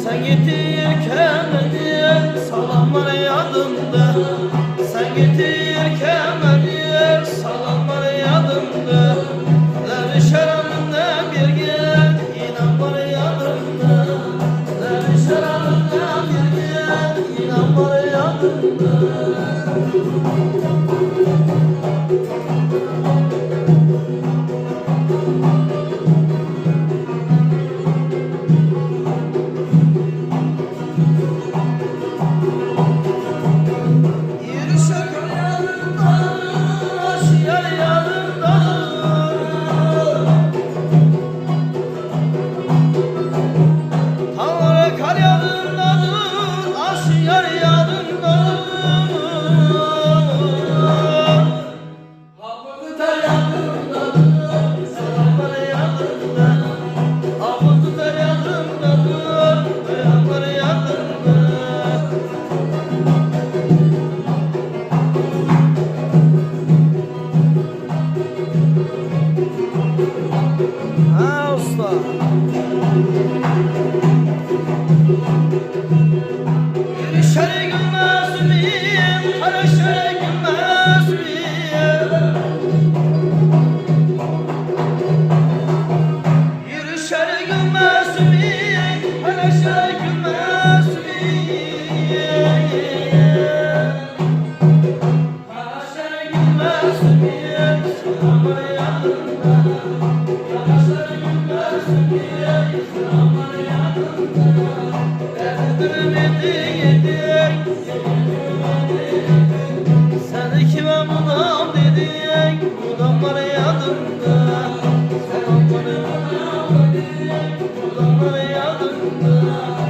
Sen getirken beni salamlar yadımda. Sen getirken beni salamlar yadımda. Levi şarabında bir gün inan var yadımda. Levi şarabında bir gün inan var yadımda. Ha usta. Yürüşer gülmez miyim? Karaşer gülmez miyim? Yürüşer gülmez miyim? Karaşer gülmez miyim? Karaşer gülmez miyim? Selamlar yanında. Karaşer gülmez miyim? Selamlar yanında. Sen kime budam dedin, budamlar yadımda. Sen bana budam dedin, budamlar yadımda.